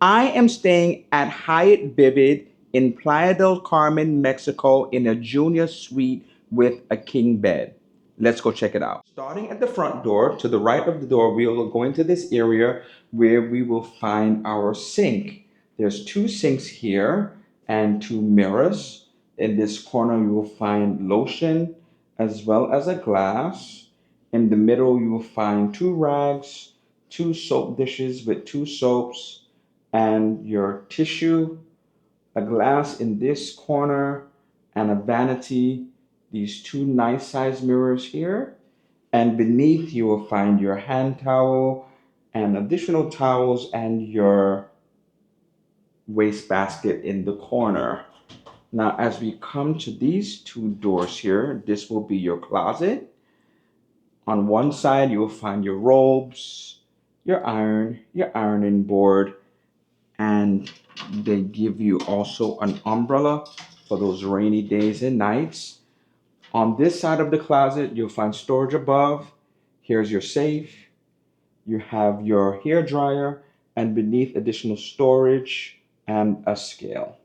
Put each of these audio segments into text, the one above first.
I am staying at Hyatt Vivid in Playa del Carmen, Mexico, in a junior suite with a king bed. Let's go check it out. Starting at the front door, to the right of the door, we will go into this area where we will find our sink. There's two sinks here and two mirrors. In this corner, you will find lotion as well as a glass. In the middle, you will find two rags, two soap dishes with two soaps, and your tissue, a glass in this corner, and a vanity, these two nice size mirrors here. And beneath, you will find your hand towel and additional towels and your wastebasket in the corner. Now, as we come to these two doors here, this will be your closet. On one side, you will find your robes, your iron, your ironing board, and they give you also an umbrella for those rainy days and nights. On this side of the closet, you'll find storage above. Here's your safe. You have your hair dryer, and beneath, additional storage and a scale.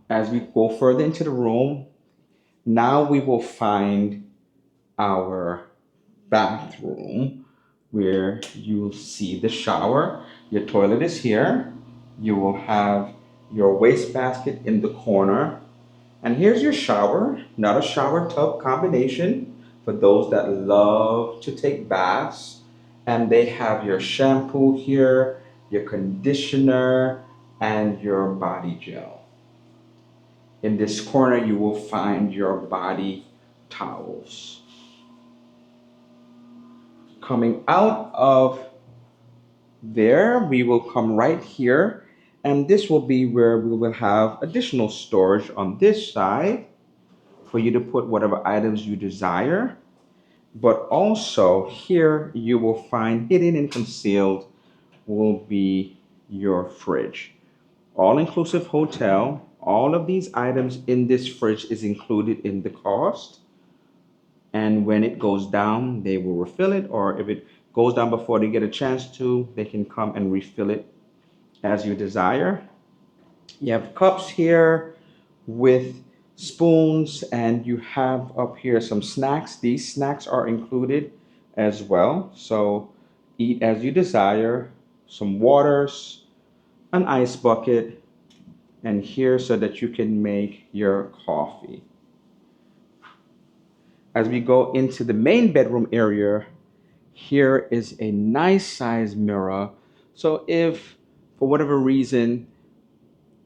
As we go further into the room, now we will find our bathroom where you'll see the shower. Your toilet is here. You will have your wastebasket in the corner. And here's your shower, not a shower tub combination for those that love to take baths. And they have your shampoo here, your conditioner, and your body gel. In this corner, you will find your body towels. Coming out of there, we will come right here, and this will be where we will have additional storage on this side for you to put whatever items you desire. But also here you will find hidden and concealed will be your fridge. All inclusive hotel. All of these items in this fridge is included in the cost. And when it goes down, they will refill it, or if it goes down before they get a chance to, they can come and refill it as you desire. You have cups here with spoons, and you have up here some snacks. These snacks are included as well, so eat as you desire. Some waters, an ice bucket, and here so that you can make your coffee. As we go into the main bedroom area, here is a nice size mirror. So if for whatever reason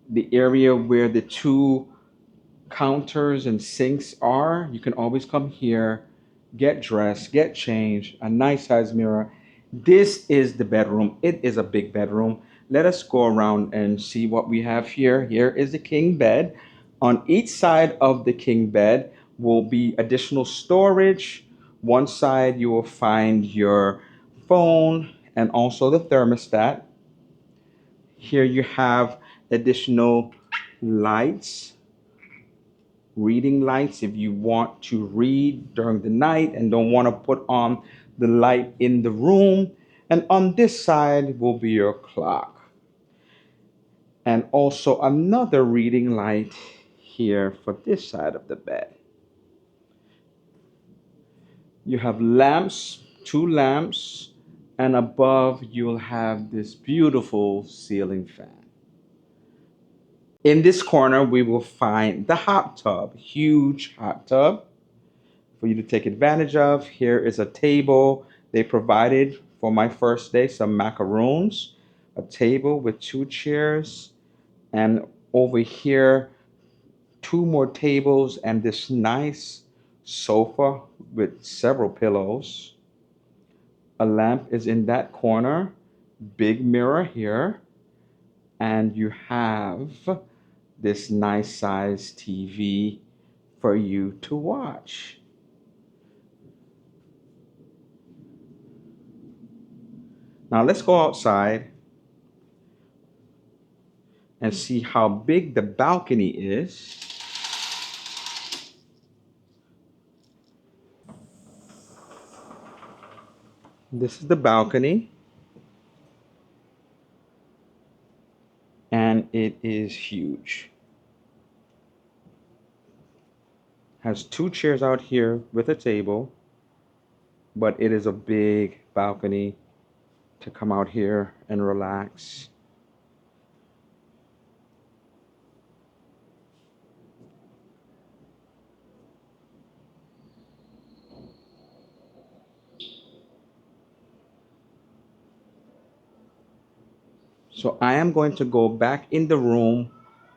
the area where the two counters and sinks are, you can always come here, get dressed, get changed, a nice size mirror. This is the bedroom. It is a big bedroom. Let us go around and see what we have here. Here is the king bed. On each side of the king bed will be additional storage. One side you will find your phone and also the thermostat. Here you have additional lights, reading lights if you want to read during the night and don't want to put on the light in the room. And on this side will be your clock. And also another reading light here for this side of the bed. You have lamps, two lamps, and above you'll have this beautiful ceiling fan. In this corner, we will find the hot tub, huge hot tub for you to take advantage of. Here is a table. They provided for my first day some macaroons, a table with two chairs, and over here, two more tables and this nice sofa with several pillows. A lamp is in that corner, big mirror here, and you have this nice size TV for you to watch. Now let's go outside and see how big the balcony is. This is the balcony, and it is huge. Has two chairs out here with a table, but it is a big balcony to come out here and relax. So I am going to go back in the room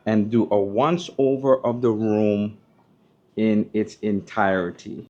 and do a once over of the room in its entirety.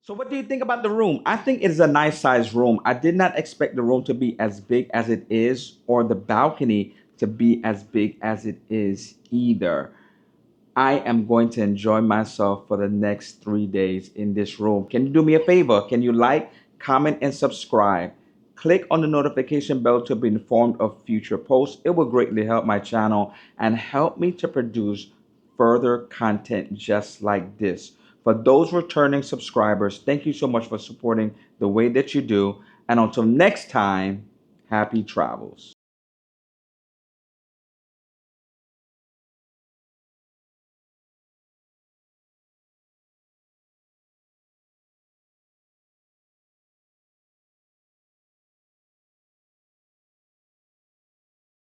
So what do you think about the room? I think it is a nice sized room. I did not expect the room to be as big as it is or the balcony to be as big as it is either. I am going to enjoy myself for the next 3 days in this room. Can you do me a favor? Can you like, comment, and subscribe? Click on the notification bell to be informed of future posts. It will greatly help my channel and help me to produce further content just like this. For those returning subscribers, thank you so much for supporting the way that you do. And until next time, happy travels.